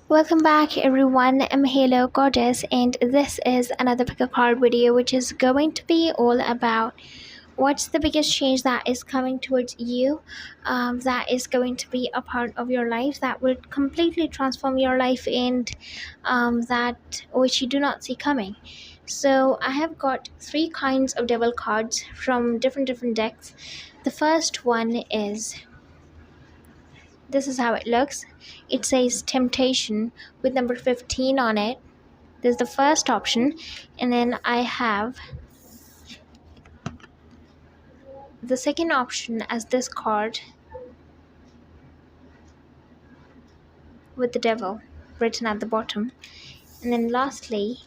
Welcome back everyone, I'm Halo Goddess and this is another pick a card video which is going to be all about what's the biggest change that is coming towards you, that is going to be a part of your life that will completely transform your life and that which you do not see coming. So I have got three kinds of devil cards from different decks. The first one is, this is how it looks. It says temptation with number 15 on it. This is the first option. And then I have the second option as this card with the devil written at the bottom. And then lastly,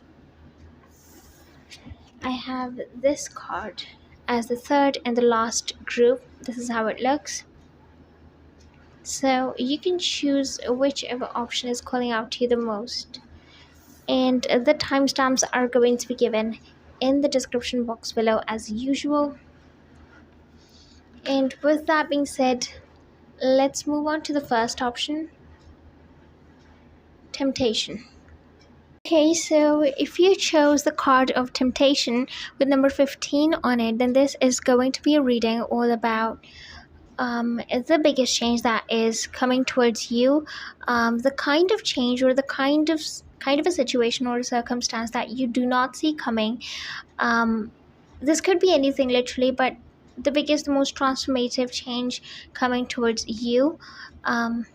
I have this card as the third and the last group. This is how it looks. So you can choose whichever option is calling out to you the most. And the timestamps are going to be given in the description box below as usual. And with that being said, let's move on to the first option, temptation. Okay, so if you chose the card of temptation with number 15 on it, then this is going to be a reading all about the biggest change that is coming towards you, the kind of change or the kind of a situation or circumstance that you do not see coming. This could be anything literally, but the biggest, the most transformative change coming towards you.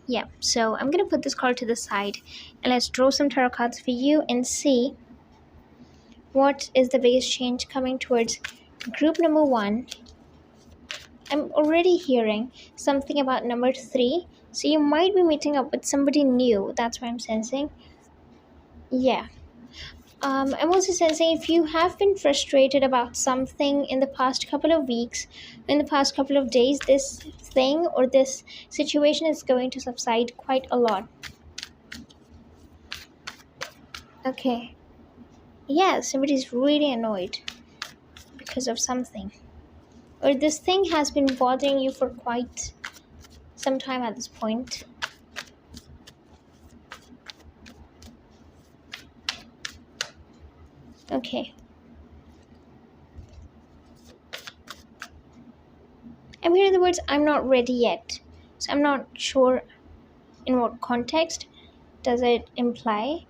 Yeah, so I'm gonna put this card to the side and let's draw some tarot cards for you and see what is the biggest change coming towards group number one. I'm already hearing something about number 3, so you might be meeting up with somebody new. That's what I'm sensing. Yeah. I'm also sensing if you have been frustrated about something in the past couple of weeks, in the past couple of days, this thing or this situation is going to subside quite a lot. Okay. Yeah, somebody's really annoyed because of something. Or this thing has been bothering you for quite some time at this point. Okay. I'm hearing the words I'm not ready yet. So I'm not sure in what context does it imply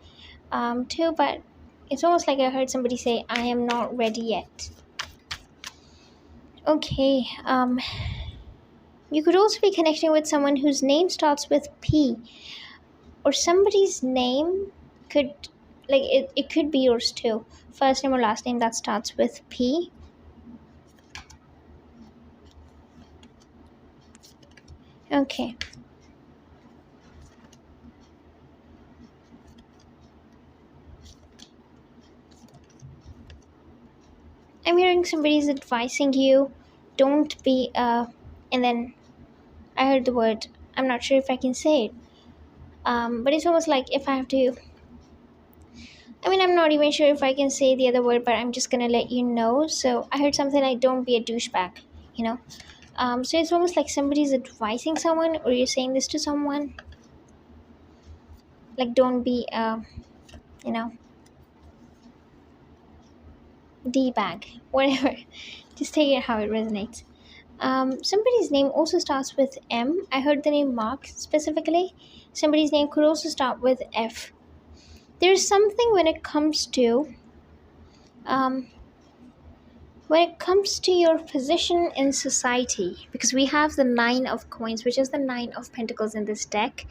to, but it's almost like I heard somebody say I am not ready yet. Okay. You could also be connecting with someone whose name starts with P, or somebody's name could, like, it could be yours too. First name or last name that starts with P. Okay. I'm hearing somebody's advising you, don't be and then I heard the word, I'm not sure if I can say it. But it's almost like if I have to, I'm not even sure if I can say the other word, but I'm just gonna let you know. So I heard something like, don't be a douchebag, you know. So it's almost like somebody's advising someone, or you're saying this to someone. Like, don't be, you know, D-bag, whatever. Just take it how it resonates. Somebody's name also starts with M. I heard the name Mark specifically. Somebody's name could also start with F. There's something when it comes to your position in society, because we have the 9 of coins, which is the 9 of pentacles in this deck,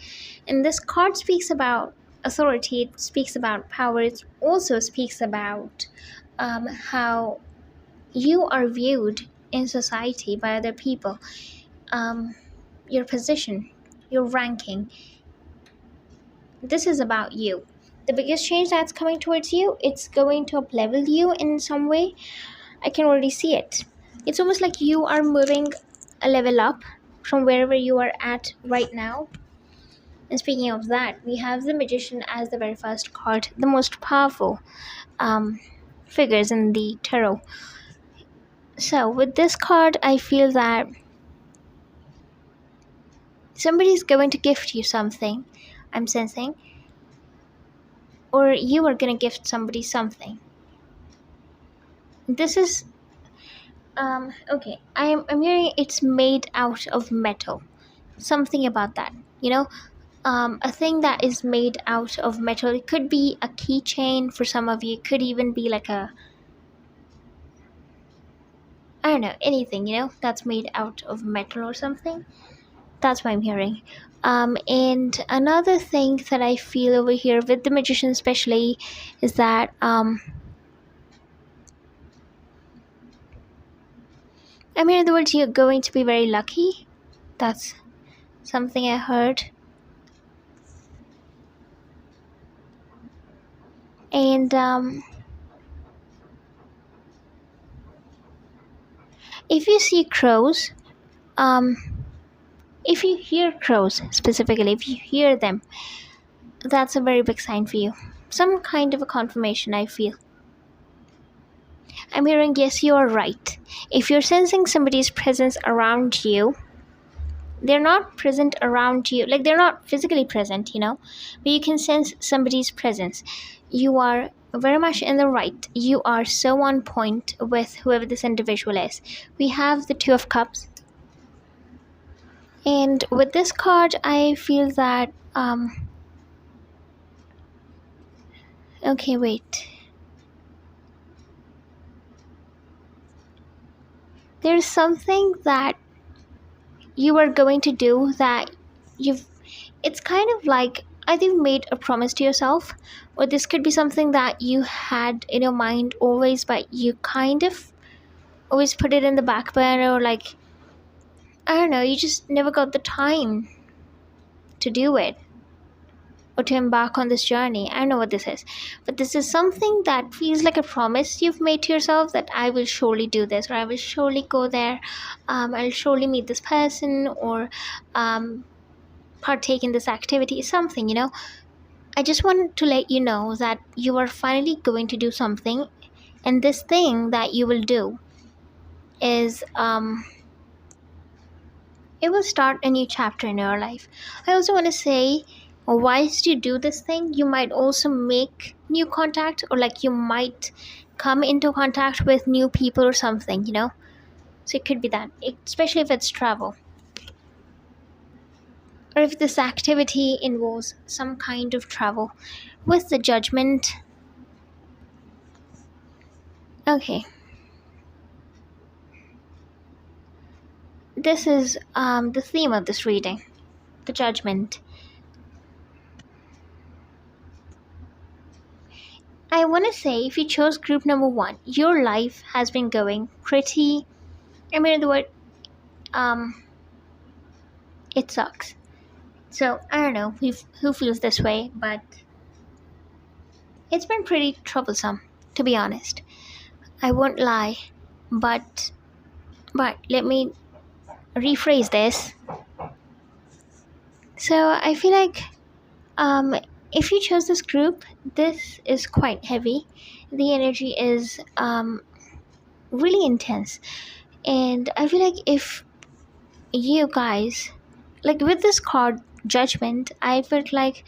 and this card speaks about authority, it speaks about power, it also speaks about how you are viewed in society by other people, your position, your ranking. This is about you. The biggest change that's coming towards you, it's going to up-level you in some way. I can already see it. It's almost like you are moving a level up from wherever you are at right now. And speaking of that, we have the Magician as the very first card, the most powerful figures in the tarot. So with this card, I feel that somebody's going to gift you something, I'm sensing. or you are gonna gift somebody something. This is okay. I'm hearing it's made out of metal. Something about that, a thing that is made out of metal. It could be a keychain for some of you. It could even be like a, I don't know, anything, that's made out of metal or something. That's what I'm hearing. And another thing that I feel over here with the magician especially is that in other words, you're going to be very lucky. That's something I heard. And if you see crows, um, if you hear crows specifically, if you hear them, that's a very big sign for you. Some kind of a confirmation, I feel. I'm hearing, yes, you are right. If you're sensing somebody's presence around you, they're not present around you, like they're not physically present, but you can sense somebody's presence. You are very much in the right. You are so on point with whoever this individual is. We have the Two of Cups. And with this card, I feel that, okay, wait. There's something that you are going to do that it's kind of like either you've made a promise to yourself, or this could be something that you had in your mind always, but you kind of always put it in the back burner, or like, I don't know, you just never got the time to do it or to embark on this journey. I don't know what this is, but this is something that feels like a promise you've made to yourself, that I will surely do this, or I will surely go there, I'll surely meet this person, or partake in this activity, something, I just want to let you know that you are finally going to do something, and this thing that you will do is it will start a new chapter in your life. I also want to say, whilst you do this thing, you might also make new contact, or like you might come into contact with new people or something, so it could be that, especially if it's travel, or if this activity involves some kind of travel. With the Judgment, okay, this is the theme of this reading, the Judgment. I want to say, if you chose group number 1, your life has been going pretty, the word, it sucks. So I don't know who feels this way, but it's been pretty troublesome, to be honest. I won't lie, but let me rephrase this. So I feel like if you chose this group, this is quite heavy. The energy is really intense, and I feel like if you guys, like with this card Judgment, I felt like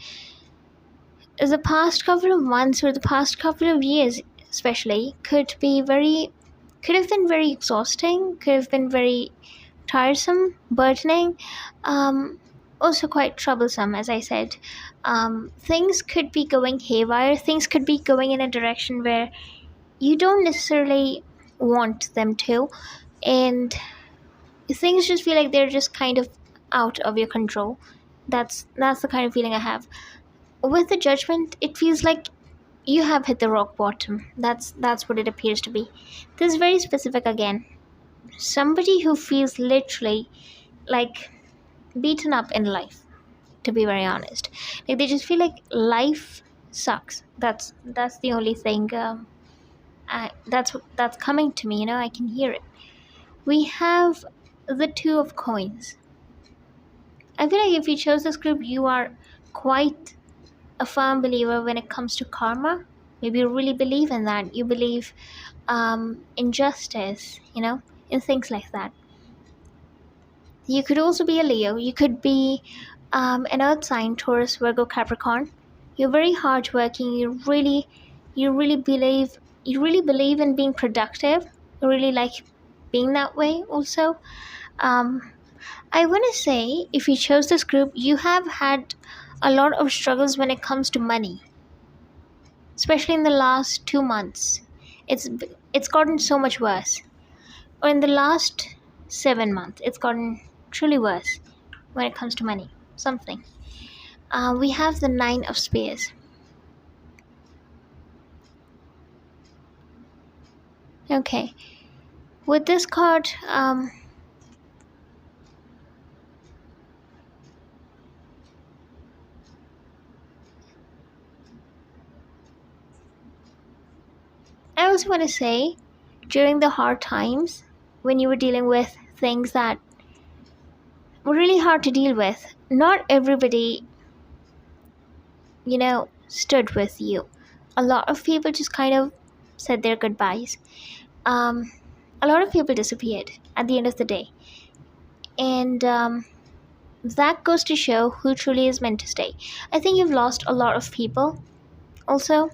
the past couple of months, or the past couple of years especially, could have been very exhausting, could have been very tiresome, burdening, also quite troublesome, as I said. Things could be going haywire, things could be going in a direction where you don't necessarily want them to, and things just feel like they're just kind of out of your control. That's the kind of feeling I have. With the Judgment, it feels like you have hit the rock bottom. That's what it appears to be. This is very specific again. Somebody who feels literally like beaten up in life, to be very honest. Like they just feel like life sucks. That's the only thing that's coming to me, I can hear it. We have the Two of Coins. I feel like if you chose this group, you are quite a firm believer when it comes to karma. Maybe you really believe in that. You believe in justice, in things like that. You could also be a Leo. You could be an earth sign, Taurus, Virgo, Capricorn. You're very hardworking. You really believe in being productive. You really like being that way also. um I want to say, if you chose this group, you have had a lot of struggles when it comes to money, especially in the last 2 months. It's gotten so much worse. Or in the last 7 months, it's gotten truly worse when it comes to money. Something. We have the Nine of Spears. Okay. With this card, I also want to say, during the hard times, when you were dealing with things that were really hard to deal with, not everybody, stood with you. A lot of people just kind of said their goodbyes. Um, a lot of people disappeared at the end of the day. And that goes to show who truly is meant to stay. I think you've lost a lot of people, also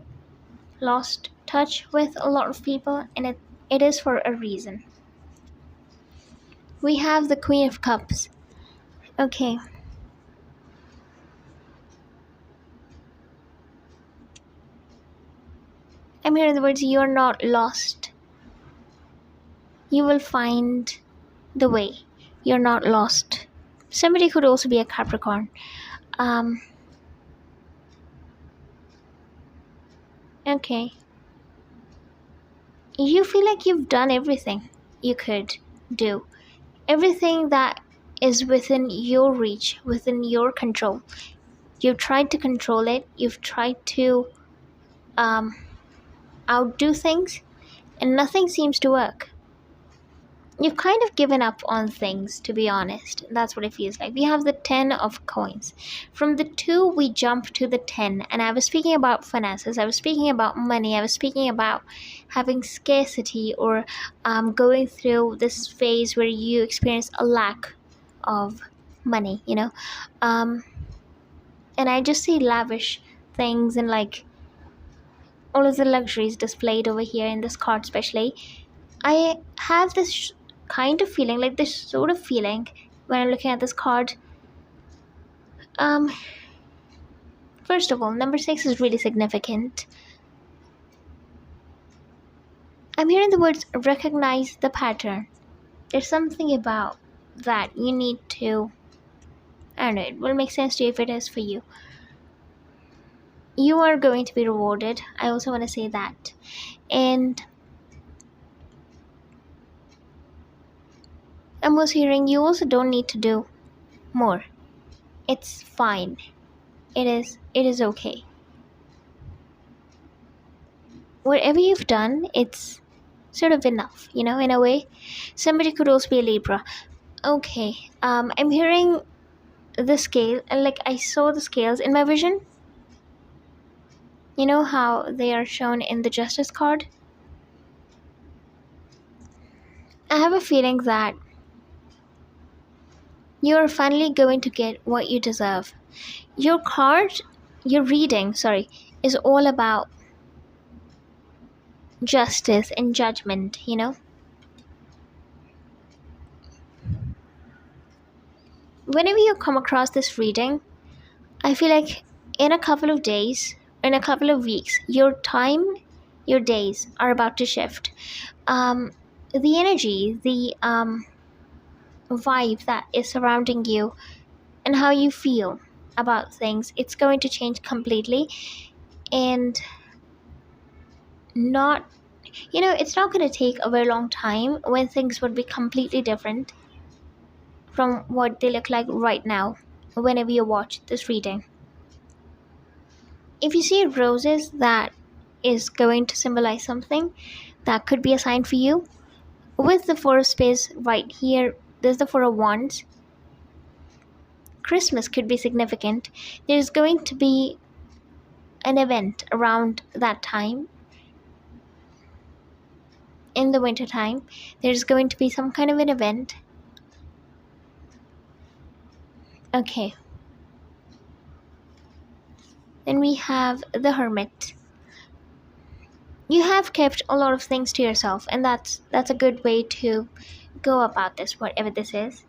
lost touch with a lot of people, and it is for a reason. We have the Queen of Cups. Okay. I'm hearing the words, you're not lost. You will find the way. You're not lost. Somebody could also be a Capricorn. Okay. You feel like you've done everything you could do. Everything that is within your reach, within your control. You've tried to control it. You've tried to outdo things, and nothing seems to work. You've kind of given up on things, to be honest. That's what it feels like. We have the 10 of coins. From the 2, we jump to the 10. And I was speaking about finances. I was speaking about money. I was speaking about having scarcity, or going through this phase where you experience a lack of money, And I just see lavish things and like all of the luxuries displayed over here in this card, especially. I have this kind of feeling, like this sort of feeling, when I'm looking at this card. Um, First of all, number 6 is really significant. I'm hearing the words recognize the pattern. There's something about that you need to. I don't know, it will make sense to you if it is for you. You are going to be rewarded. I also want to say that. And I'm also hearing you also don't need to do more. It's fine. It is okay. Whatever you've done, it's sort of enough, in a way. Somebody could also be a Libra. Okay. I'm hearing the scale, and like I saw the scales in my vision. You know how they are shown in the Justice card? I have a feeling that you're finally going to get what you deserve. Your card, your reading, is all about justice and judgment, Whenever you come across this reading, I feel like in a couple of days, in a couple of weeks, your days are about to shift. The energy, the vibe that is surrounding you, and how you feel about things, it's going to change completely. And not, it's not going to take a very long time when things would be completely different from what they look like right now whenever you watch this reading. If you see roses, that is going to symbolize something. That could be a sign for you. With the 4 of Spades right here, there's the 4 of Wands. Christmas could be significant. There's going to be an event around that time. In the winter time, there's going to be some kind of an event. Okay. Then we have the Hermit. You have kept a lot of things to yourself, and that's a good way to go about this, whatever this is.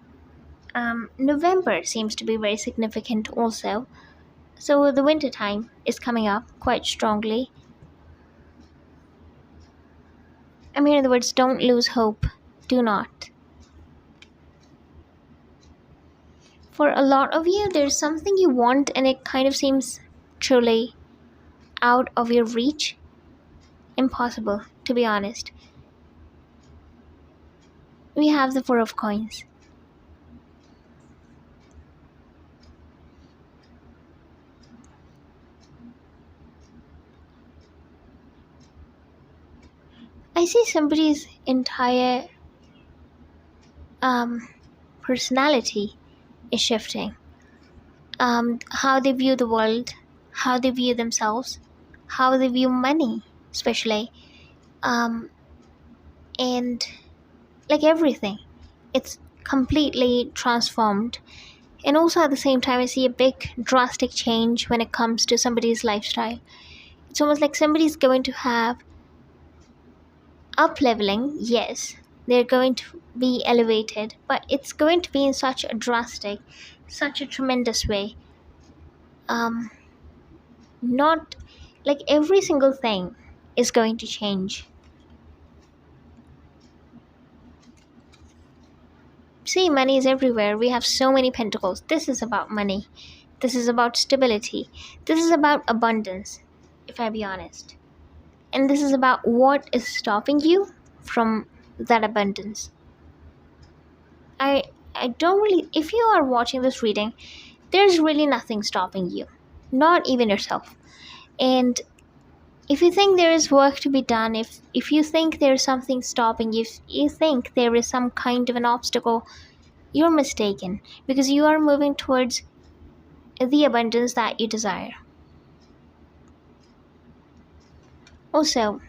November seems to be very significant also. So the winter time is coming up quite strongly. I mean, in other words, don't lose hope. Do not. For a lot of you, there's something you want and it kind of seems truly out of your reach. Impossible, to be honest. We have the Four of Coins. I see somebody's entire personality is shifting. How they view the world, how they view themselves, how they view money, especially, and like everything, it's completely transformed. And also at the same time, I see a big drastic change when it comes to somebody's lifestyle. It's almost like somebody's going to have up leveling. Yes, they're going to be elevated, but it's going to be in such a drastic, such a tremendous way. Not like every single thing is going to change. See, money is everywhere. We have so many pentacles. This is about money. This is about stability. This is about abundance, if I be honest. And this is about what is stopping you from that abundance. I don't really, if you are watching this reading, there's really nothing stopping you, not even yourself. And if you think there is work to be done, if you think there's something stopping you, if you think there is some kind of an obstacle, you're mistaken, because you are moving towards the abundance that you desire. Also,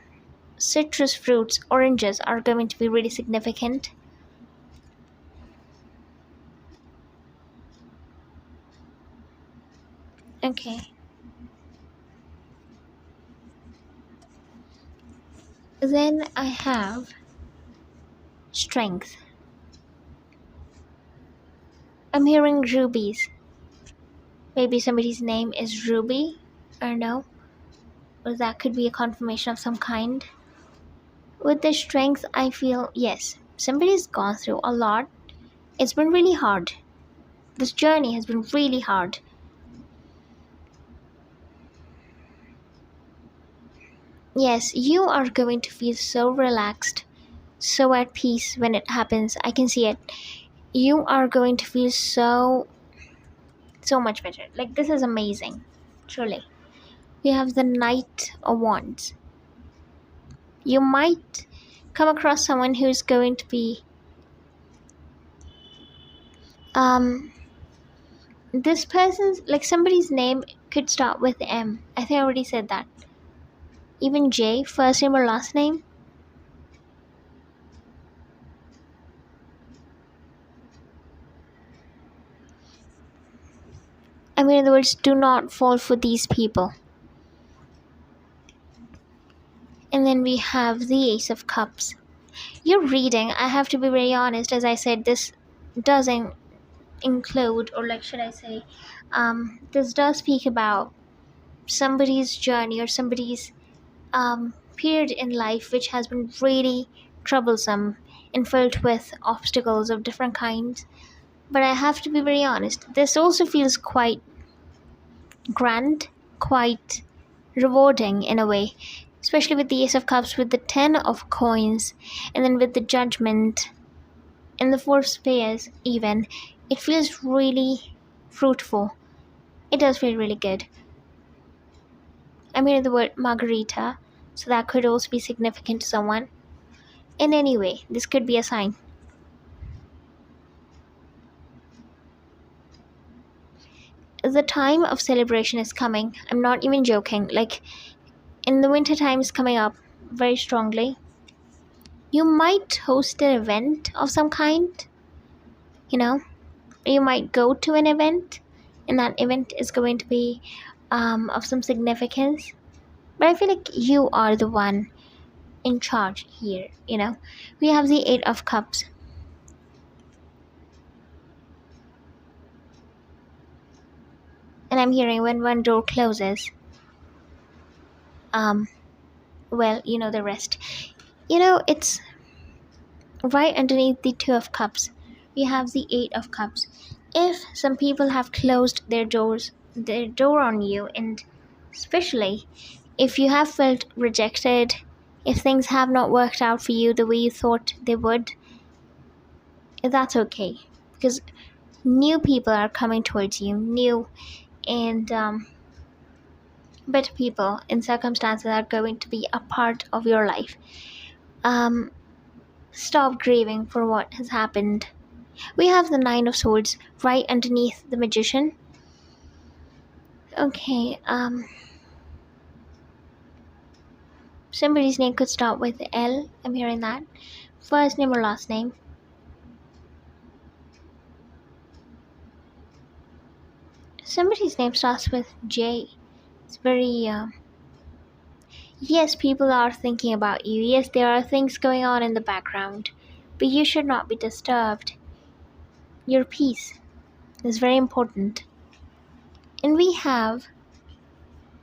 citrus fruits, oranges, are going to be really significant. Okay. Then I have strength. I'm hearing rubies. Maybe somebody's name is Ruby, or no? Or that could be a confirmation of some kind. With the strength, I feel, yes, somebody's gone through a lot. It's been really hard. This journey has been really hard. Yes, you are going to feel so relaxed, so at peace when it happens. I can see it. You are going to feel so much better. Like, this is amazing, truly. We have the Knight of Wands. You might come across someone who's going to be this person's, like, somebody's name could start with M. I think I already said that. Even J, first name or last name. I mean, in other words, do not fall for these people. And then we have the Ace of Cups. Your reading, I have to be very honest, as I said, this doesn't include, or like, should I say, this does speak about somebody's journey or somebody's period in life which has been really troublesome and filled with obstacles of different kinds. But I have to be very honest, this also feels quite grand, quite rewarding in a way, especially with the Ace of Cups, with the 10 of Coins, and then with the Judgment and the Four of Spears even. It feels really fruitful. It does feel really good. I'm hearing the word Margarita, so that could also be significant to someone. In any way, this could be a sign. The time of celebration is coming. I'm not even joking. Like, in the winter time is coming up very strongly. You might host an event of some kind. You know, you might go to an event, and that event is going to be of some significance, but I feel like you are the one in charge here. We have the Eight of Cups. And I'm hearing when one door closes, well, you know the rest. It's right underneath the Two of Cups. We have the Eight of Cups. If some people have closed their door on you, and especially if you have felt rejected, if things have not worked out for you the way you thought they would, that's okay, because new people are coming towards you, new and better people and circumstances are going to be a part of your life. Stop grieving for what has happened. We have the Nine of Swords right underneath the Magician. Okay, somebody's name could start with L. I'm hearing that. First name or last name. Somebody's name starts with J. It's very, yes, people are thinking about you. Yes, there are things going on in the background, but you should not be disturbed. Your peace is very important. And we have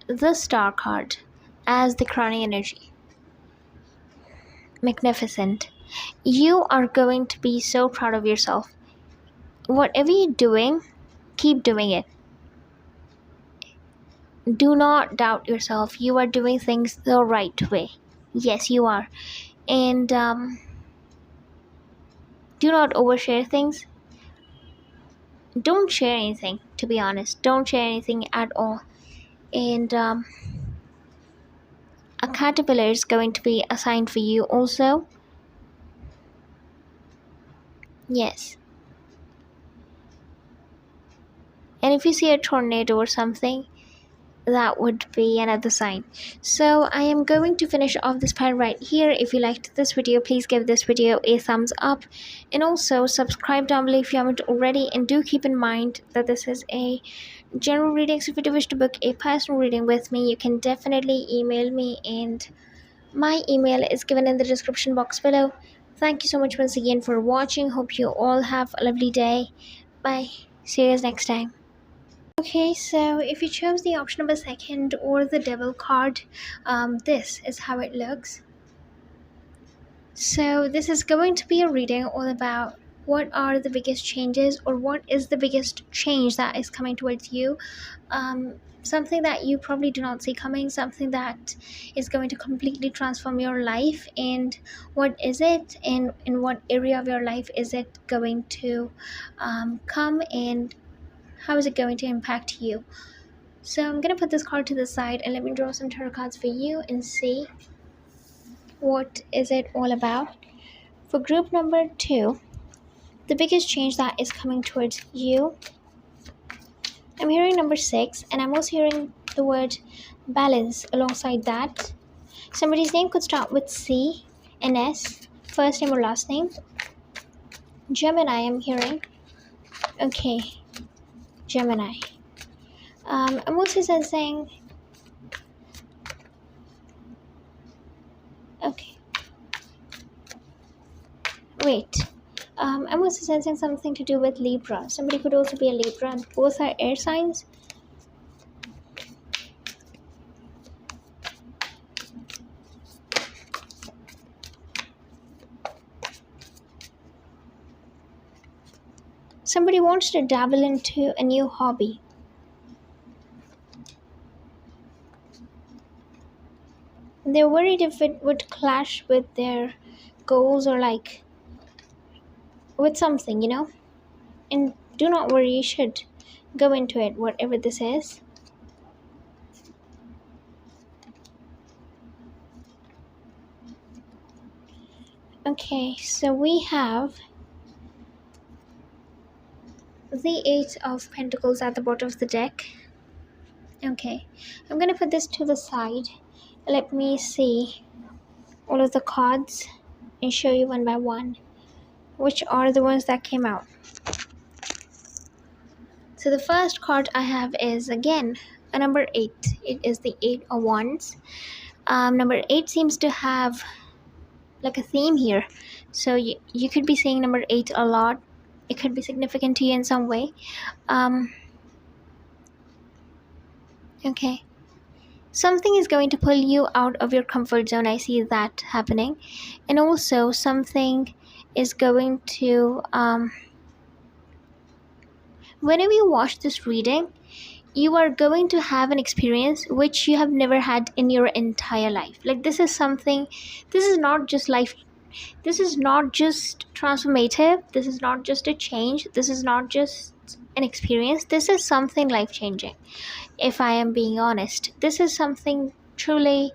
the Star card as the crowning energy. Magnificent. You are going to be so proud of yourself. Whatever you're doing, keep doing it. Do not doubt yourself. You are doing things the right way. Yes, you are. And do not overshare things. Don't share anything, to be honest. Don't share anything at all. And a caterpillar is going to be assigned for you also. Yes. And if you see a tornado or something, that would be another sign. So I am going to finish off this part right here. If you liked this video, please give this video a thumbs up, and also subscribe down below if you haven't already. And do keep in mind that this is a general reading, so if you do wish to book a personal reading with me, you can definitely email me, and my email is given in the description box below. Thank you so much once again for watching. Hope you all have a lovely day. Bye. See you guys next time. Okay, so if you chose the option number 2 or the Devil card, this is how it looks. So this is going to be a reading all about what are the biggest changes, or what is the biggest change that is coming towards you. Something that you probably do not see coming, something that is going to completely transform your life. And what is it, and in what area of your life is it going to come, and how is it going to impact you? So I'm going to put this card to the side, and let me draw some tarot cards for you and see what is it all about. For group number 2, the biggest change that is coming towards you, I'm hearing number 6, and I'm also hearing the word balance alongside that. Somebody's name could start with C and S, first name or last name. Gemini, I'm hearing. Okay, Gemini. I'm also sensing, okay, wait, I'm also sensing something to do with Libra. Somebody could also be a Libra. Both are air signs. Somebody wants to dabble into a new hobby. They're worried if it would clash with their goals, or like with something, And do not worry, you should go into it, whatever this is. Okay, so we have the Eight of Pentacles at the bottom of the deck. Okay, I'm going to put this to the side. Let me see all of the cards and show you one by one which are the ones that came out. So the first card I have is, again, number 8. It is the 8 of Wands. Number 8 seems to have like a theme here, so you could be saying number 8 a lot. It could be significant to you in some way. Okay, something is going to pull you out of your comfort zone. I see that happening. And also something is going to whenever you watch this reading, you are going to have an experience which you have never had in your entire life. Like, this is something, this is not just life, this is not just transformative, this is not just a change, this is not just an experience, this is something life changing. If I am being honest, this is something truly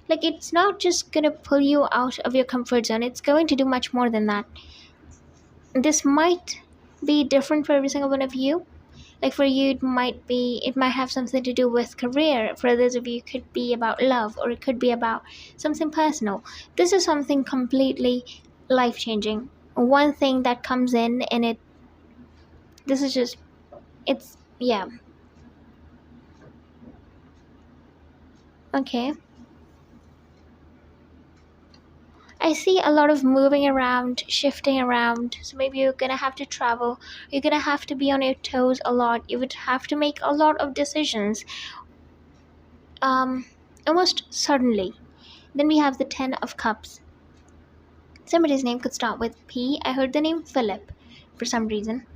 like, it's not just gonna pull you out of your comfort zone, it's going to do much more than that. This might be different for every single one of you. Like, for you it might have something to do with career. For others of you it could be about love, or it could be about something personal. This is something completely life-changing. One thing that comes in and this is just, it's, yeah. Okay, I see a lot of moving around, shifting around. So maybe you're gonna have to travel. You're gonna have to be on your toes a lot. You would have to make a lot of decisions. Almost suddenly. Then we have the 10 of Cups. Somebody's name could start with P. I heard the name Philip for some reason.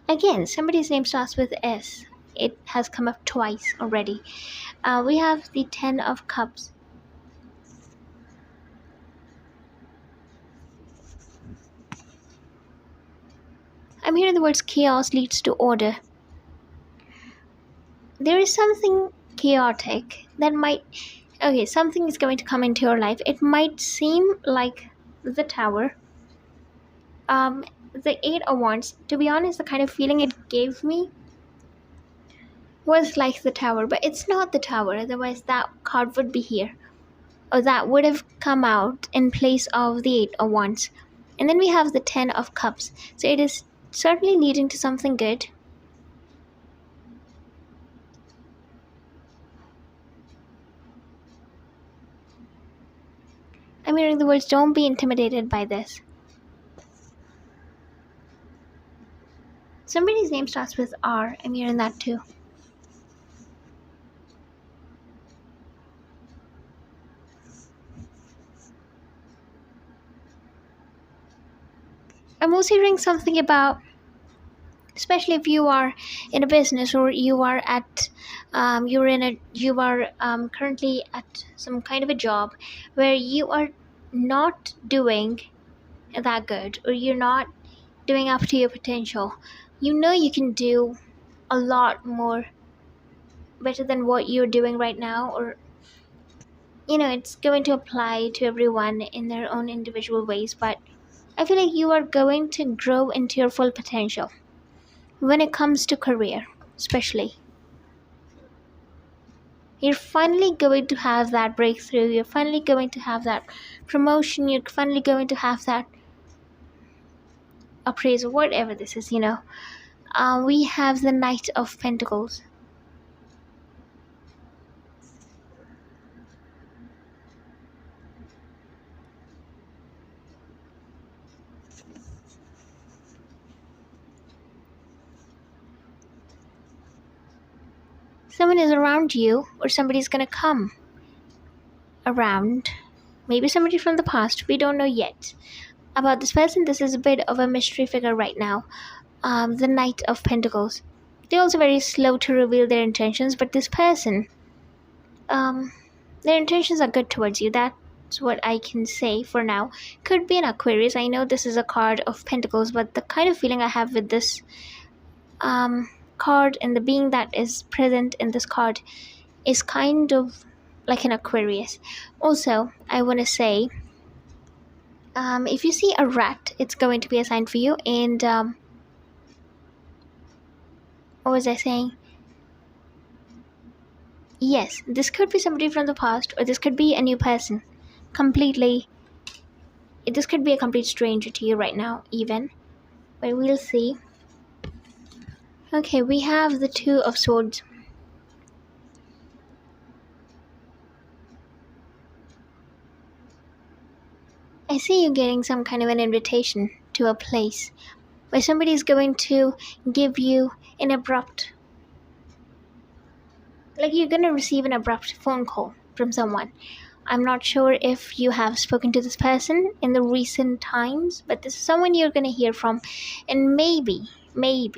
Again, somebody's name starts with S. It has come up twice already. We have the 10 of Cups. I'm hearing the words chaos leads to order. There is something chaotic that might... Okay, something is going to come into your life. It might seem like the Tower. The 8 of Wands, to be honest, the kind of feeling it gave me was like the Tower, but it's not the Tower, otherwise that card would be here, or that would have come out in place of the 8 of Wands. And then we have the 10 of Cups, so it is certainly leading to something good. I'm hearing the words, don't be intimidated by this. Somebody's name starts with R. I'm hearing that too. I'm also hearing something about, especially if you are in a business, or you are at you are currently at some kind of a job where you are not doing that good, or you're not doing up to your potential. You know you can do a lot more better than what you're doing right now, or it's going to apply to everyone in their own individual ways, but I feel like you are going to grow into your full potential when it comes to career. Especially, you're finally going to have that breakthrough, you're finally going to have that promotion, you're finally going to have that appraisal, whatever this is. We have the Knight of Pentacles. Someone is around you, or somebody's gonna come around. Maybe somebody from the past, we don't know yet about this person. This is a bit of a mystery figure right now. The Knight of Pentacles. They're also very slow to reveal their intentions, but this person, their intentions are good towards you. That's what I can say for now. Could be an Aquarius. I know this is a card of Pentacles, but the kind of feeling I have with this card and the being that is present in this card is kind of like an Aquarius. Also, I want to say, if you see a rat, it's going to be a sign for you. And what was I saying? Yes, this could be somebody from the past, or this could be a new person. Completely this could be a complete stranger to you right now even, but we'll see. Okay, we have the Two of Swords. I see you getting some kind of an invitation to a place where somebody's going to give you an abrupt, like you're going to receive an abrupt phone call from someone. I'm not sure if you have spoken to this person in the recent times, but this is someone you're going to hear from. And maybe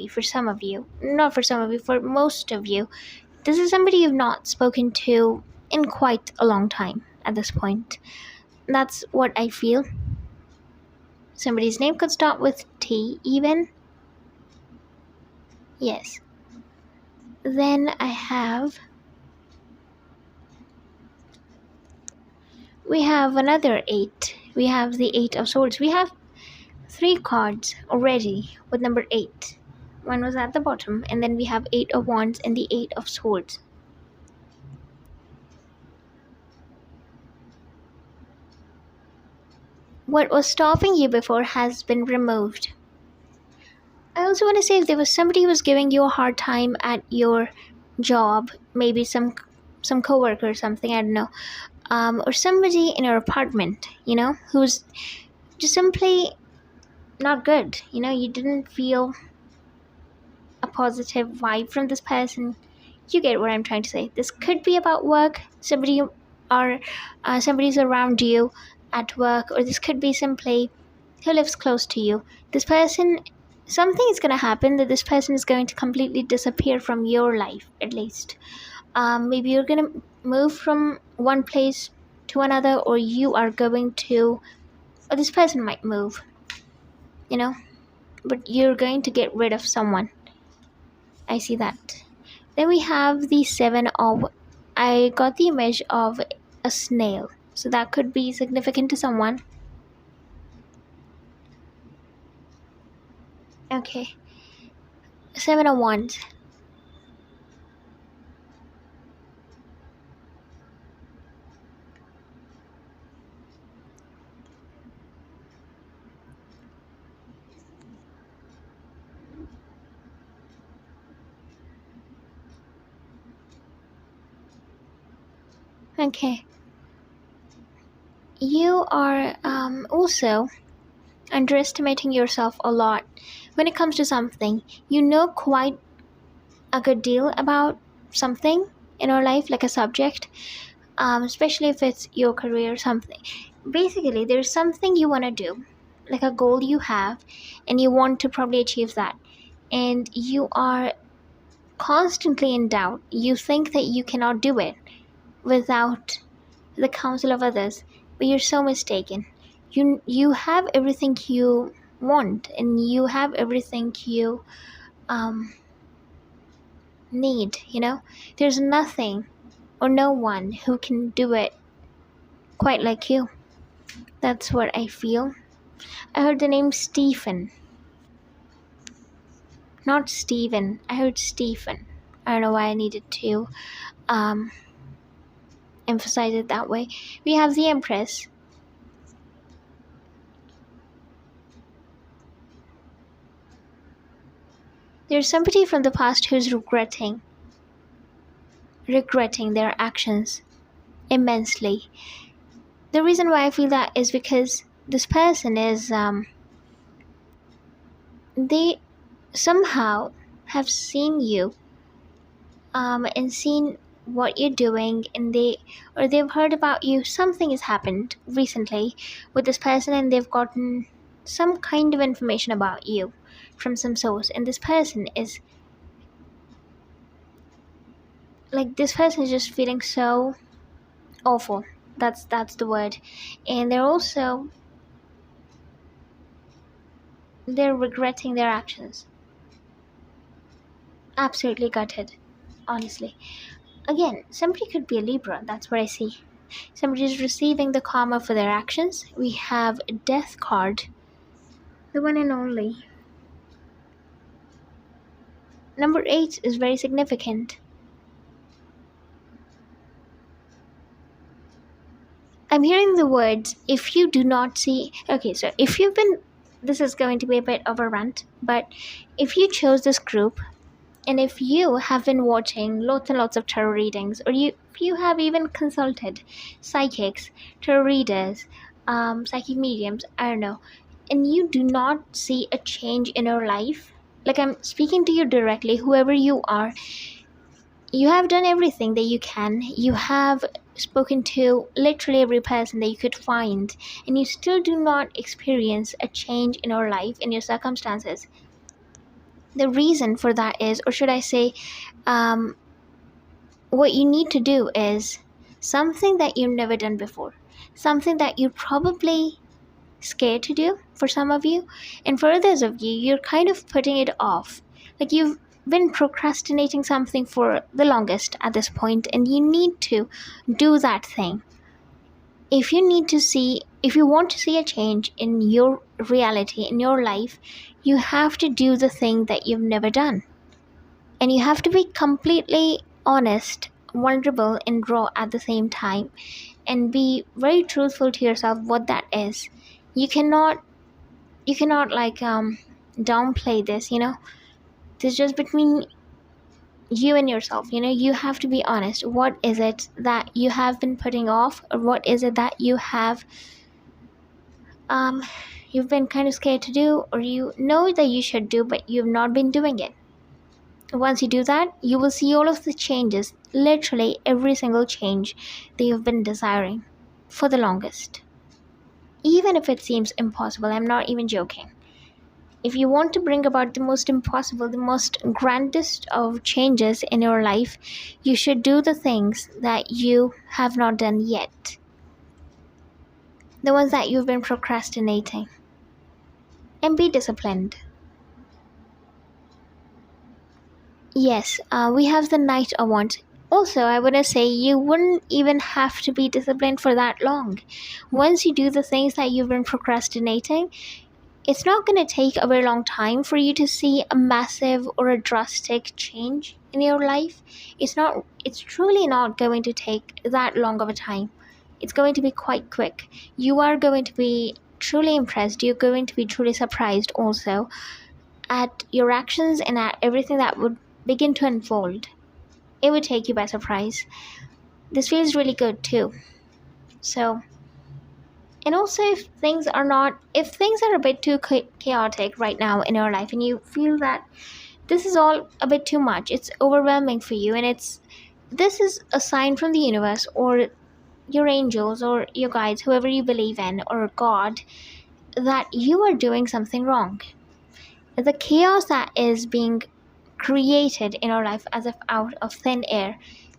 for some of you, not for some of you, for most of you, this is somebody you've not spoken to in quite a long time at this point. That's what I feel. Somebody's name could start with T even. Yes. Then we have another 8. We have the 8 of Swords. We have 3 cards already with number 8. One was at the bottom, and then we have 8 of Wands and the 8 of Swords. What was stopping you before has been removed. I also want to say if there was somebody who was giving you a hard time at your job, maybe some coworker or something, I don't know, or somebody in your apartment, who's just simply not good. You didn't feel a positive vibe from this person. You get what I'm trying to say. This could be about work. Somebody's around you at work, or this could be simply who lives close to you. This person, something is going to happen that this person is going to completely disappear from your life, at least. Maybe you're going to move from one place to another, or this person might move, but you're going to get rid of someone. I see that. Then we have the 7 of, I got the image of a snail. So that could be significant to someone. Okay. 7 of Wands. Okay. You are also underestimating yourself a lot when it comes to something. You know quite a good deal about something in your life, like a subject, especially if it's your career or something. Basically, there's something you want to do, like a goal you have, and you want to probably achieve that. And you are constantly in doubt. You think that you cannot do it without the counsel of others, but you're so mistaken. You have everything you want, and you have everything you need. There's nothing or no one who can do it quite like you. That's what I feel. I heard the name Stephen, not Steven. I heard Stephen. I don't know why I needed to emphasize it that way. We have the Empress. There's somebody from the past who's regretting their actions immensely. The reason why I feel that is because this person is they somehow have seen you and seen what you're doing, and they've heard about you. Something has happened recently with this person, and they've gotten some kind of information about you from some source, and this person is just feeling so awful. That's the word. And they're regretting their actions. Absolutely gutted, honestly. Again, somebody could be a Libra. That's what I see. Somebody's receiving the karma for their actions. We have a Death card, the one and only. Number 8 is very significant. I'm hearing the words, if you do not see. Okay, so if you've been. This is going to be a bit of a rant, but if you chose this group, and if you have been watching lots and lots of tarot readings, or if you have even consulted psychics, tarot readers, psychic mediums, I don't know, and you do not see a change in your life, like I'm speaking to you directly, whoever you are, you have done everything that you can. You have spoken to literally every person that you could find, and you still do not experience a change in your life, in your circumstances. The reason for that is, or should I say, um, what you need to do is something that you've never done before, something that you're probably scared to do for some of you, and for others of you, you're kind of putting it off. Like you've been procrastinating something for the longest at this point, and you need to do that thing. If you want to see a change in your reality, in your life, you have to do the thing that you've never done. And you have to be completely honest, vulnerable, and raw at the same time, and be very truthful to yourself what that is. You cannot like downplay this, this is just between you and yourself. You have to be honest. What is it that you have been putting off, or what is it that you've been kind of scared to do, or you know that you should do but you've not been doing it? Once you do that, you will see all of the changes, literally every single change that you've been desiring for the longest. Even if it seems impossible, I'm not even joking. If you want to bring about the most impossible, the most grandest of changes in your life, you should do the things that you have not done yet. The ones that you've been procrastinating. And be disciplined. Yes, we have the Knight of Wands. Also, I want to say you wouldn't even have to be disciplined for that long. Once you do the things that you've been procrastinating, it's not going to take a very long time for you to see a massive or a drastic change in your life. It's truly not going to take that long of a time. It's going to be quite quick. You are going to be truly impressed. You're going to be truly surprised also at your actions and at everything that would begin to unfold. It would take you by surprise. This feels really good too. So, and also if things are a bit too chaotic right now in your life, and you feel that this is all a bit too much, it's overwhelming for you, and this is a sign from the universe, or your angels, or your guides, whoever you believe in, or God, that you are doing something wrong. The chaos that is being created in our life as if out of thin air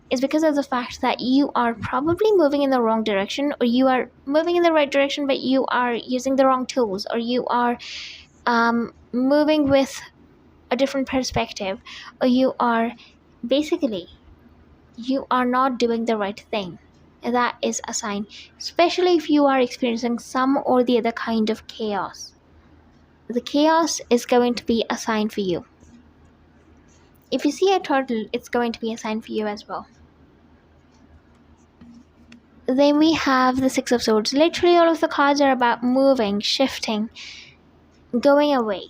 is because of the fact that you are probably moving in the wrong direction, or you are moving in the right direction but you are using the wrong tools, or you are moving with a different perspective, or you are not doing the right thing. That is a sign, especially if you are experiencing some or the other kind of chaos. The chaos is going to be a sign for you. If you see a turtle, it's going to be a sign for you as well. Then we have the Six of Swords. Literally all of the cards are about moving, shifting, going away,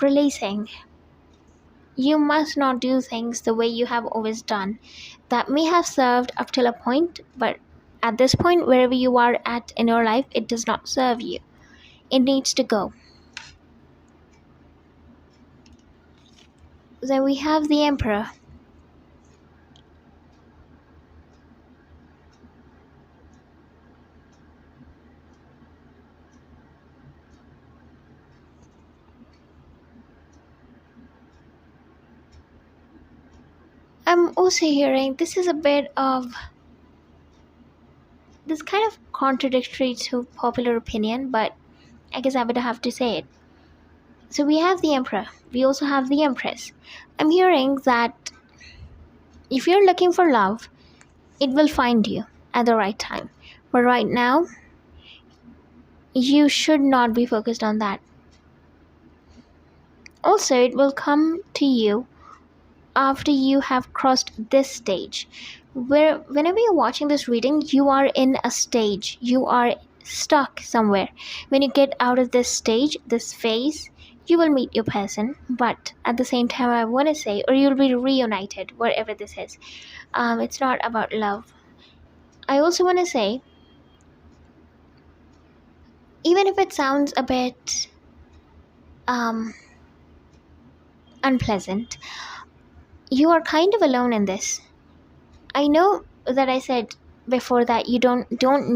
releasing. You must not do things the way you have always done. That may have served up till a point, but at this point, wherever you are at in your life, it does not serve you. It needs to go. Then we have the Emperor. I'm also hearing this kind of contradictory to popular opinion, but I guess I would have to say it. So we have the Emperor. We also have the Empress. I'm hearing that if you're looking for love, it will find you at the right time. But right now, you should not be focused on that. Also, it will come to you after you have crossed this stage, whenever you're watching this reading, you are in a stage, you are stuck somewhere. When you get out of this stage, this phase, you will meet your person, but at the same time I want to say, or you'll be reunited, whatever this is. It's not about love. I also want to say, even if it sounds a bit unpleasant, you are kind of alone in this. I know that I said before that you don't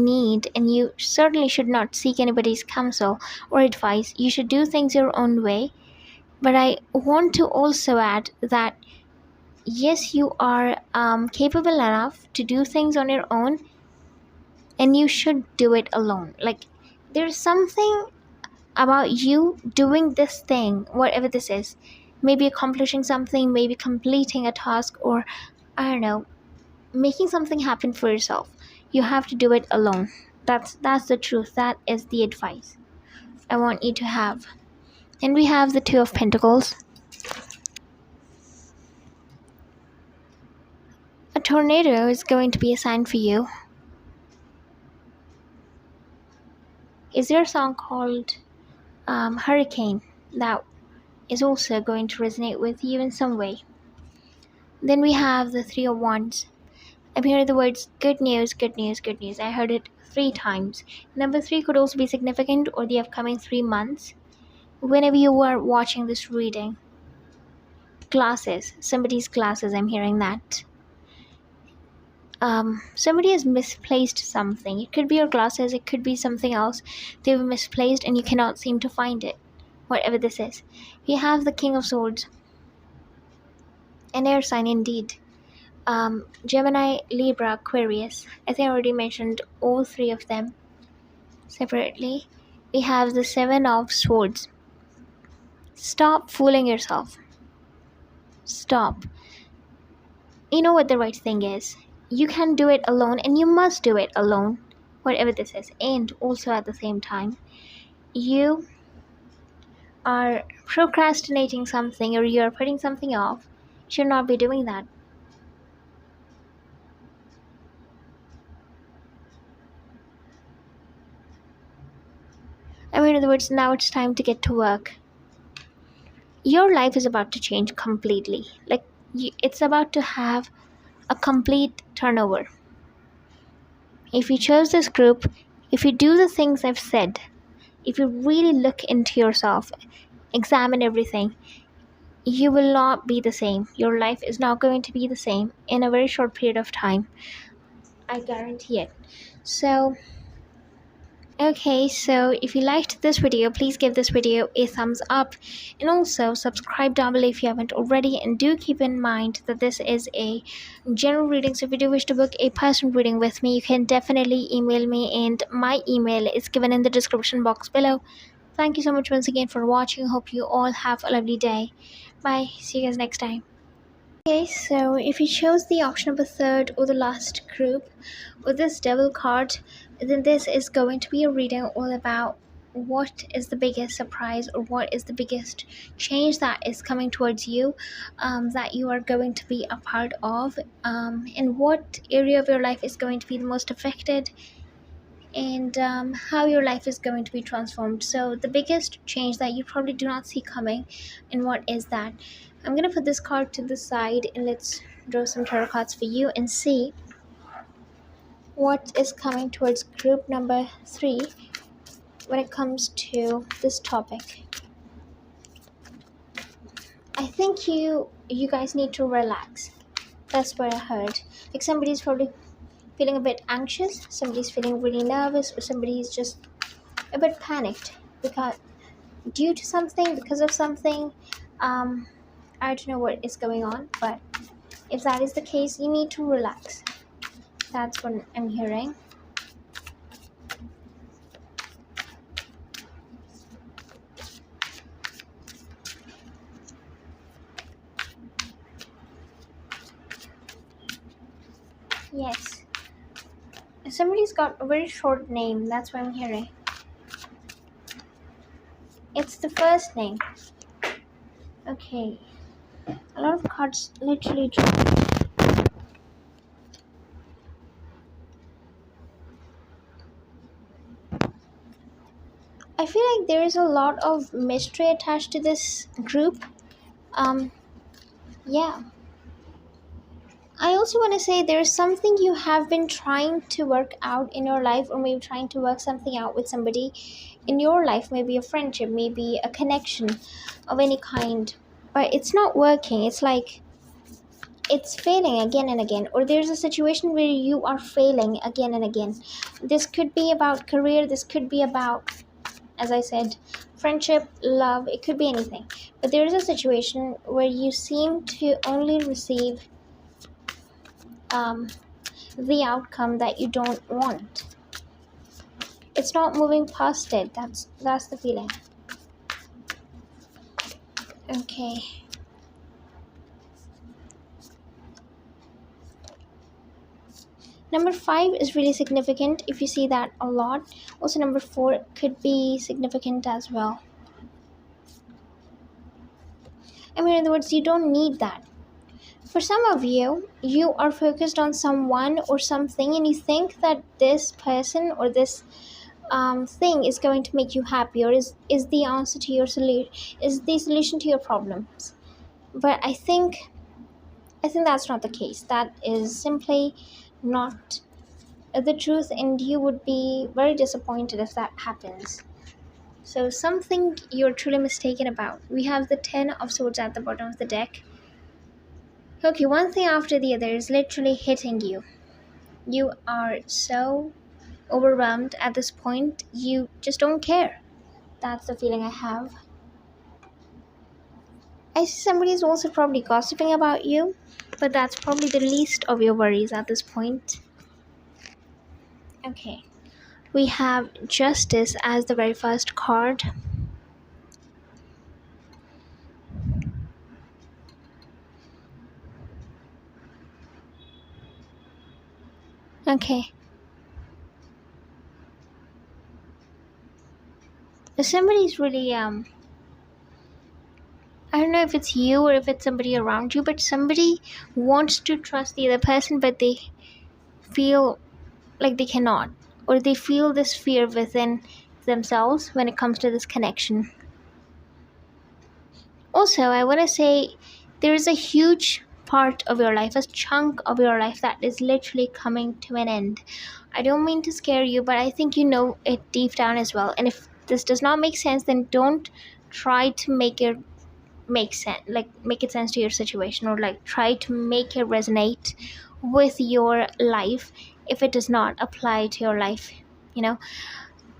need, and you certainly should not seek anybody's counsel or advice. You should do things your own way. But I want to also add that yes, you are capable enough to do things on your own, and you should do it alone. Like, there's something about you doing this thing, whatever this is, maybe accomplishing something, maybe completing a task, or I don't know, making something happen for yourself. You have to do it alone. That's the truth. That is the advice I want you to have. And we have the Two of Pentacles. A tornado is going to be a sign for you. Is there a song called Hurricane that is also going to resonate with you in some way? Then we have the Three of Wands. I'm hearing the words good news, good news, good news. I heard it 3 times. Number 3 could also be significant, or the upcoming 3 months. Whenever you are watching this reading, glasses, somebody's glasses, I'm hearing that. Somebody has misplaced something. It could be your glasses, it could be something else they've misplaced and you cannot seem to find it, whatever this is. We have the King of Swords, an air sign indeed. Gemini, Libra, Aquarius. I think I already mentioned all 3 of them separately. We have the Seven of Swords. Stop fooling yourself. Stop. You know what the right thing is. You can do it alone, and you must do it alone, whatever this is. And also at the same time, you are procrastinating something, or you're putting something off. You should not be doing that. I mean, in other words, now it's time to get to work. Your life is about to change completely. Like, it's about to have a complete turnover. If you chose this group, if you do the things I've said, if you really look into yourself, examine everything, you will not be the same. Your life is not going to be the same in a very short period of time. I guarantee it. So, okay, so if you liked this video, please give this video a thumbs up, and also subscribe down below if you haven't already. And do keep in mind that this is a general reading, so if you do wish to book a personal reading with me, you can definitely email me, and my email is given in the description box below. Thank you so much once again for watching. Hope you all have a lovely day. Bye. See you guys next time. Okay, so if you chose the option of a third or the last group with this devil card, then this is going to be a reading all about what is the biggest surprise, or what is the biggest change that is coming towards you, that you are going to be a part of, and what area of your life is going to be the most affected, and how your life is going to be transformed. So the biggest change that you probably do not see coming, and what is that? I'm going to put this card to the side, and let's draw some tarot cards for you and see what is coming towards group number 3 when it comes to this topic. I think you guys need to relax. That's what I heard. Like, somebody's probably feeling a bit anxious, somebody's feeling really nervous, or somebody's just a bit panicked because of something. I don't know what is going on, but if that is the case, you need to relax. That's what I'm hearing. Yes. Somebody's got a very short name. That's what I'm hearing. It's the first name. Okay. A lot of cards literally draw. I feel like there is a lot of mystery attached to this group. Um, yeah. I also want to say there's something you have been trying to work out in your life, or maybe trying to work something out with somebody in your life, maybe a friendship, maybe a connection of any kind, but it's not working. It's like it's failing again and again, or there's a situation where you are failing again and again. This could be about career, this could be about, as I said, friendship, love, it could be anything. But there is a situation where you seem to only receive um, the outcome that you don't want. It's not moving past it. That's the feeling. Okay. Number 5 is really significant if you see that a lot. Also, number 4 could be significant as well. I mean, in other words, you don't need that. For some of you, you are focused on someone or something, and you think that this person or this thing is going to make you happy, or is the answer to your solution, is the solution to your problems. But I think that's not the case. That is simply not the truth, and you would be very disappointed if that happens. So something you're truly mistaken about. We have the 10 of swords at the bottom of the deck. Okay, one thing after the other is literally hitting you. You are so overwhelmed at this point, you just don't care. That's the feeling I have. I see somebody is also probably gossiping about you, but that's probably the least of your worries at this point. Okay, we have Justice as the very first card. Okay. Somebody's really I don't know if it's you or if it's somebody around you, but somebody wants to trust the other person, but they feel like they cannot, or they feel this fear within themselves when it comes to this connection. Also, I want to say there is a huge part of your life, a chunk of your life that is literally coming to an end. I don't mean to scare you, but I think you know it deep down as well. And if this does not make sense, then don't try to make it make sense, like make it sense to your situation, or like try to make it resonate with your life if it does not apply to your life. You know,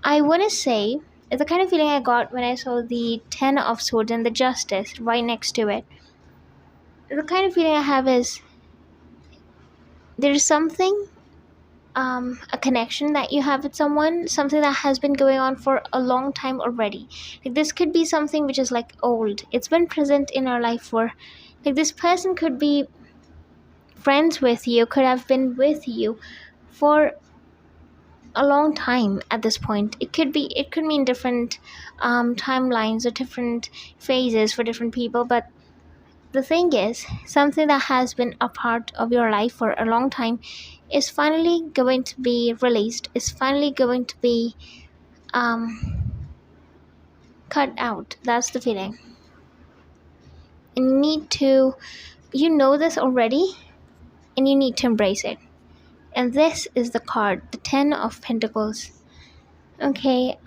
I want to say it's the kind of feeling I got when I saw the 10 of swords and the justice right next to it. The kind of feeling I have is there's something, a connection that you have with someone, something that has been going on for a long time already. Like this could be something which is like old. It's been present in our life for, like, this person could be friends with you, could have been with you for a long time at this point. It could mean different timelines or different phases for different people, but the thing is, something that has been a part of your life for a long time is finally going to be released, is finally going to be cut out. That's the feeling. And you know this already, and you need to embrace it. And this is the card, the 10 of Pentacles. Okay,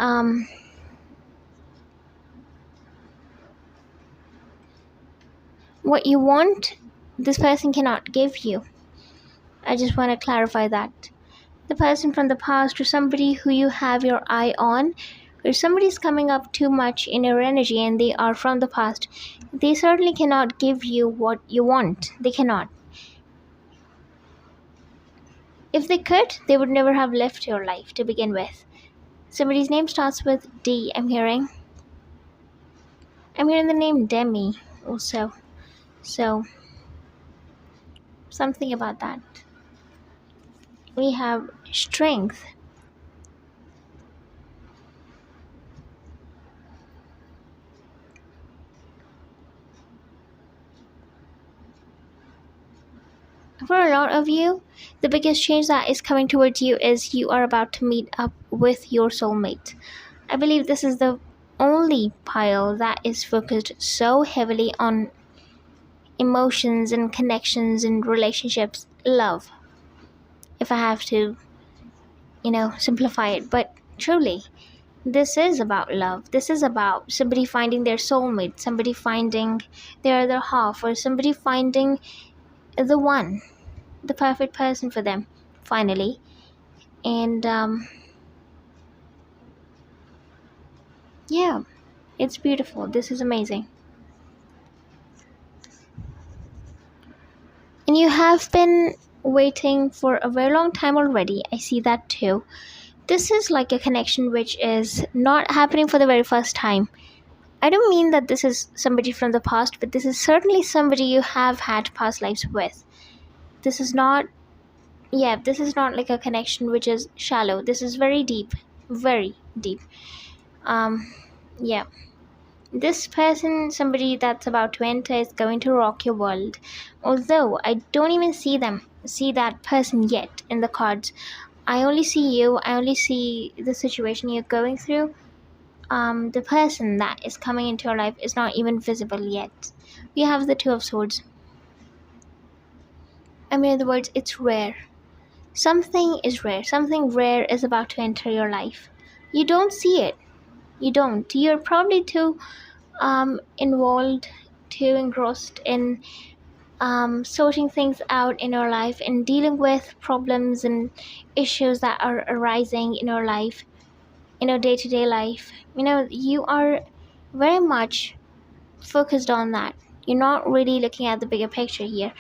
what you want, this person cannot give you. I just want to clarify that. The person from the past, or somebody who you have your eye on, or somebody's coming up too much in your energy and they are from the past, they certainly cannot give you what you want. They cannot. If they could, they would never have left your life to begin with. Somebody's name starts with D, I'm hearing. I'm hearing the name Demi also. So, something about that. We have strength. For a lot of you, the biggest change that is coming towards you is you are about to meet up with your soulmate. I believe this is the only pile that is focused so heavily on emotions and connections and relationships, love, if I have to, simplify it. But truly, this is about love. This is about somebody finding their soulmate, somebody finding their other half, or somebody finding the one, the perfect person for them, finally. And yeah, it's beautiful. This is amazing. And you have been waiting for a very long time already. I see that too. This is like a connection which is not happening for the very first time. I don't mean that this is somebody from the past, but this is certainly somebody you have had past lives with. This is not, this is not like a connection which is shallow. This is very deep, very deep. Um, yeah. This person, somebody that's about to enter, is going to rock your world. Although I don't even see that person yet in the cards. I only see you. I only see the situation you're going through. The person that is coming into your life is not even visible yet. We have the Two of Swords. I mean, in other words, it's rare. Something is rare. Something rare is about to enter your life. You don't see it. You don't. You're probably too involved, too engrossed in sorting things out in your life and dealing with problems and issues that are arising in your life, in your day-to-day life. You are very much focused on that. You're not really looking at the bigger picture here.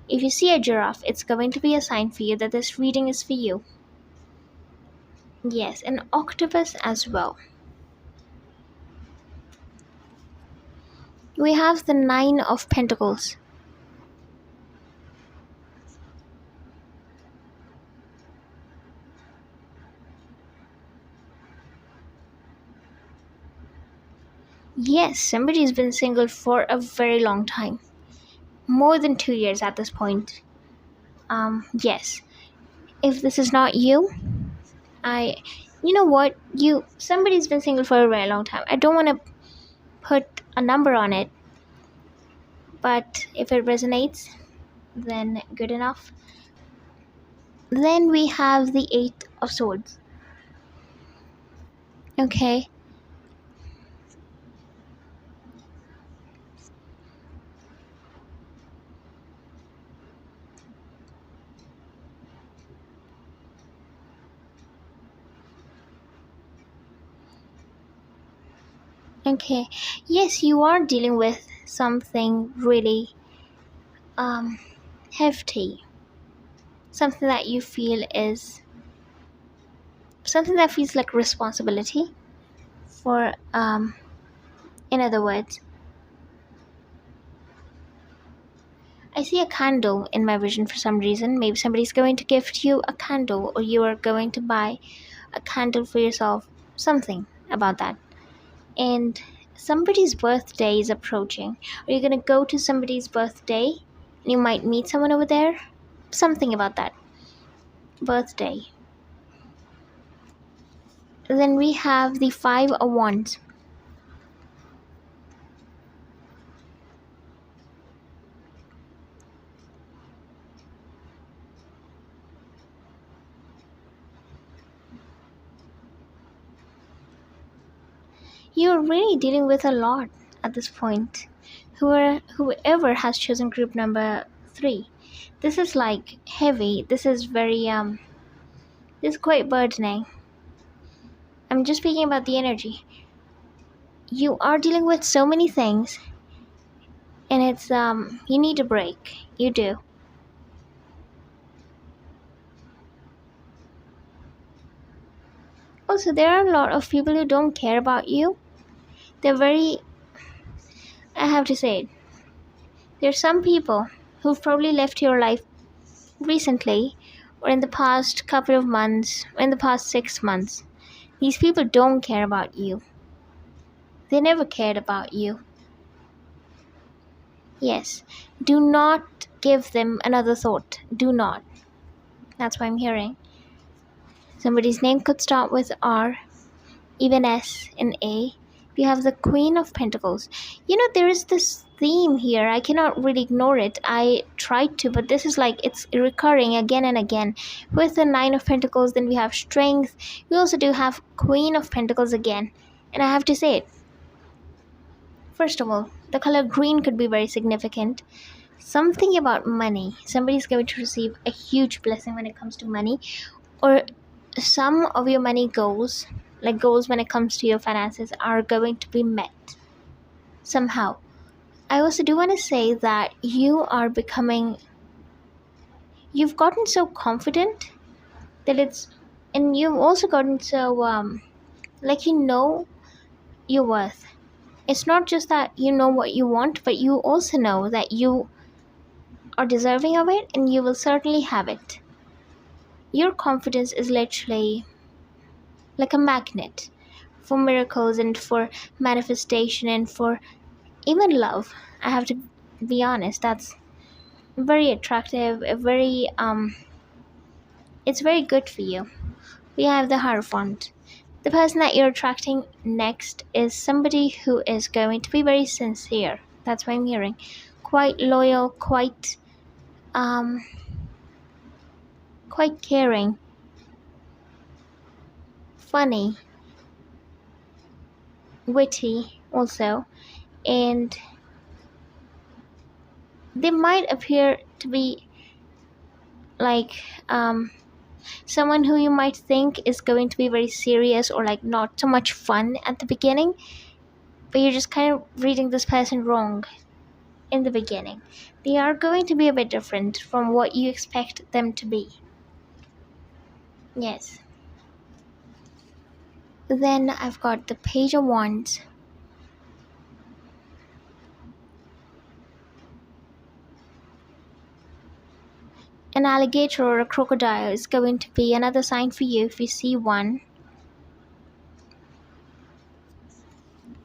If you see a giraffe, it's going to be a sign for you that this reading is for you. Yes, an octopus as well. We have the Nine of Pentacles. Yes, somebody's been single for a very long time. More than 2 years at this point. Yes. If this is not you, you know what? Somebody's been single for a very long time. I don't want to put a number on it, but if it resonates, then good enough. Then we have the Eight of Swords. Okay. Okay. Yes, you are dealing with something really hefty. Something that you feel is something that feels like responsibility for in other words, I see a candle in my vision for some reason. Maybe somebody's going to gift you a candle, or you are going to buy a candle for yourself. Something about that. And somebody's birthday is approaching. Are you going to go to somebody's birthday? And you might meet someone over there. Something about that. Birthday. Then we have the Five of Wands. You're really dealing with a lot at this point. Whoever has chosen group number 3, this is like heavy. This is very this is quite burdening. I'm just speaking about the energy. You are dealing with so many things, and it's you need a break. You do. Also, there are a lot of people who don't care about you. They're very, I have to say it. There's some people who've probably left your life recently, or in the past couple of months, or in the past 6 months. These people don't care about you. They never cared about you. Yes. Do not give them another thought. Do not. That's what I'm hearing. Somebody's name could start with R. even S and A. We have the Queen of Pentacles. There is this theme here. I cannot really ignore it. I tried to, but this is like it's recurring again and again. With the Nine of Pentacles, then we have Strength. We also do have Queen of Pentacles again. And I have to say it. First of all, the color green could be very significant. Something about money. Somebody's going to receive a huge blessing when it comes to money. Or some of your money goals, like goals when it comes to your finances, are going to be met somehow. I also do want to say that you've gotten so confident that and you've also gotten so, like your worth. It's not just that you know what you want, but you also know that you are deserving of it and you will certainly have it. Your confidence is literally like a magnet for miracles and for manifestation and for even love. I have to be honest, that's very attractive, it's very good for you. We have the Hierophant. The person that you're attracting next is somebody who is going to be very sincere. That's what I'm hearing. Quite loyal, quite caring, funny, witty also, and they might appear to be like someone who you might think is going to be very serious or like not so much fun at the beginning, but you're just kind of reading this person wrong in the beginning. They are going to be a bit different from what you expect them to be. Yes. Then I've got the Page of Wands. An alligator or a crocodile is going to be another sign for you if you see one.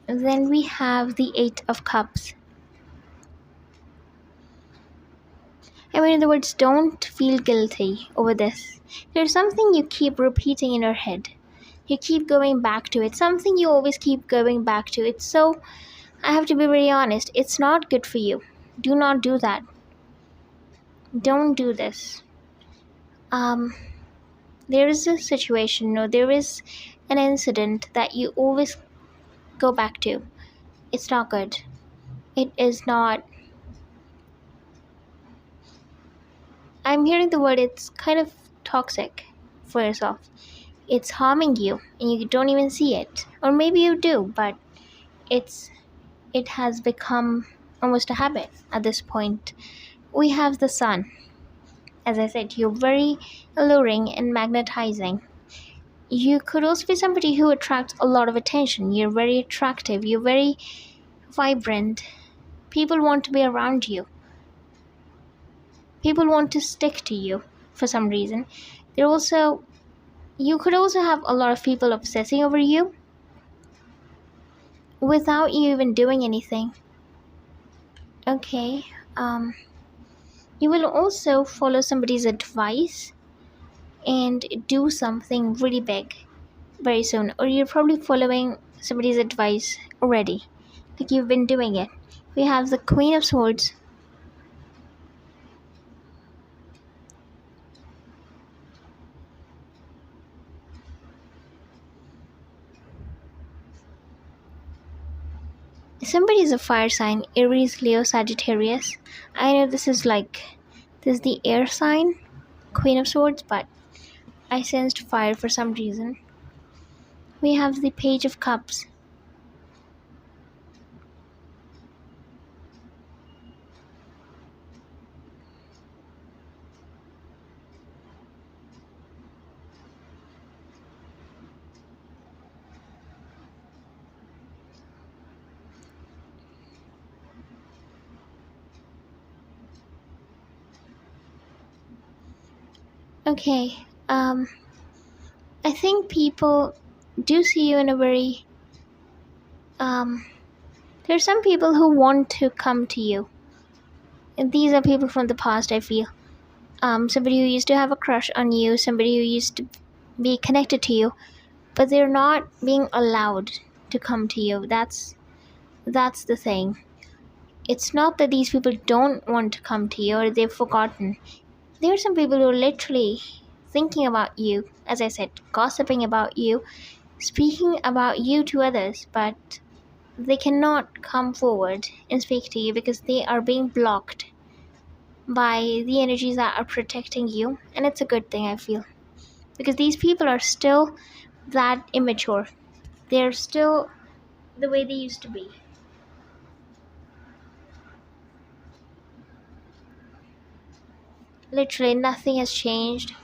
Then we have the Eight of Cups. In other words, don't feel guilty over this. There's something you keep repeating in your head. You keep going back to it. Something you always keep going back to. I have to be very honest, it's not good for you. Do not do that. Don't do this. There is a situation or there is an incident that you always go back to. It's not good. It is not. I'm hearing the word, it's kind of toxic for yourself. It's harming you and you don't even see it. Or maybe you do, but it has become almost a habit at this point. We have the Sun. As I said, you're very alluring and magnetizing. You could also be somebody who attracts a lot of attention. You're very attractive. You're very vibrant. People want to be around you. People want to stick to you for some reason. You could also have a lot of people obsessing over you without you even doing anything. Okay. You will also follow somebody's advice and do something really big very soon. Or you're probably following somebody's advice already. Like you've been doing it. We have the Queen of Swords. Somebody is a fire sign, Aries, Leo, Sagittarius. I know this is the air sign, Queen of Swords, but I sensed fire for some reason. We have the Page of Cups. Okay, I think people do see you in a very, there's some people who want to come to you. And these are people from the past, I feel. Somebody who used to have a crush on you, somebody who used to be connected to you. but they're not being allowed to come to you. That's the thing. It's not that these people don't want to come to you or they've forgotten. There are some people who are literally thinking about you, as I said, gossiping about you, speaking about you to others, but they cannot come forward and speak to you because they are being blocked by the energies that are protecting you. And it's a good thing, I feel, because these people are still that immature. They're still the way they used to be. Literally nothing has changed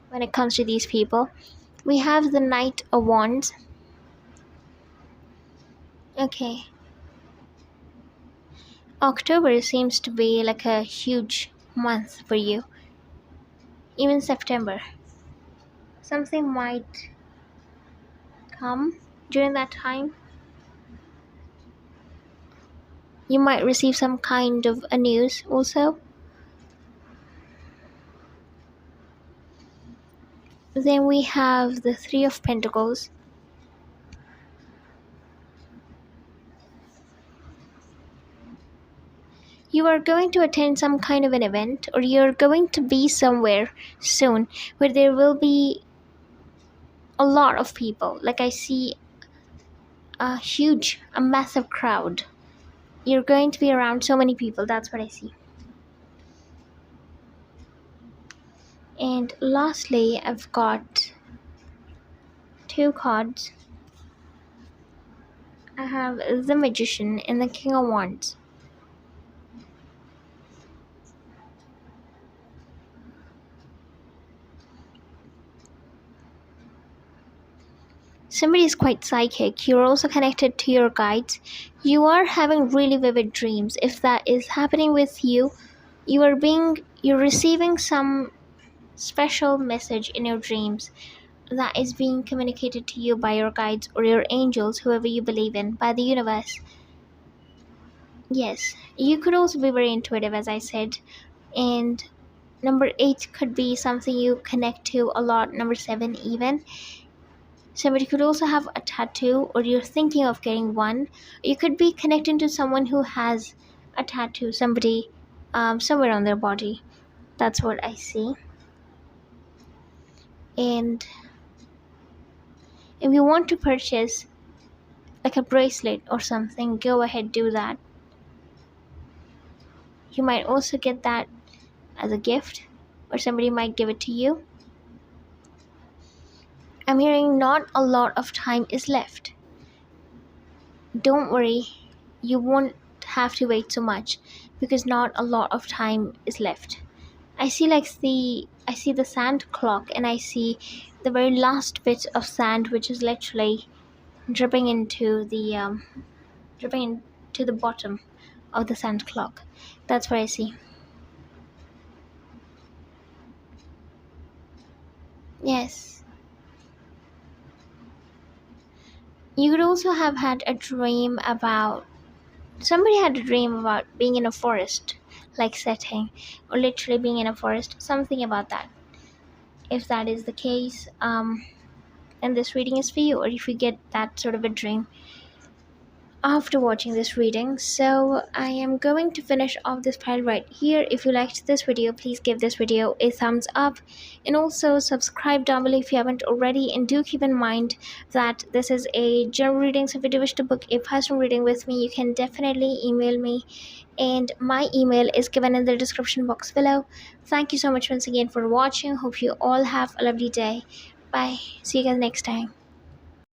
when it comes to these people. We have the Knight of Wands. Okay. October seems to be like a huge month for you. Even September. Something might come during that time. You might receive some kind of a news also. Then we have the Three of Pentacles. You are going to attend some kind of an event, or you're going to be somewhere soon where there will be a lot of people. Like I see a massive crowd. You're going to be around so many people. That's what I see. And lastly, I've got two cards. I have the Magician and the King of Wands. Somebody is quite psychic. You're also connected to your guides. You are having really vivid dreams. If that is happening with you, you're receiving some special message in your dreams that is being communicated to you by your guides or your angels, whoever you believe in, by the universe. Yes, you could also be very intuitive, as I said. And number 8 could be something you connect to a lot. Number 7 even. Somebody could also have a tattoo, or you're thinking of getting one. You could be connecting to someone who has a tattoo, somebody somewhere on their body. That's what I see. And if you want to purchase like a bracelet or something, go ahead, do that. You might also get that as a gift, or somebody might give it to you. I'm hearing not a lot of time is left. Don't worry, you won't have to wait so much because not a lot of time is left. I see the sand clock, and I see the very last bit of sand, which is literally dripping into the bottom of the sand clock. That's what I see. Yes. You could also have had a dream about somebody had a dream about being in a forest, like setting, or literally being in a forest, something about that. If that is the case, and this reading is for you, or if you get that sort of a dream after watching this reading. So I am going to finish off this pile right here. If you liked this video, please give this video a thumbs up, and also subscribe down below if you haven't already. And do keep in mind that this is a general reading, so if you do wish to book a personal reading with me, you can definitely email me, and my email is given in the description box below. Thank you so much once again for watching. Hope you all have a lovely day. Bye. See you guys next time.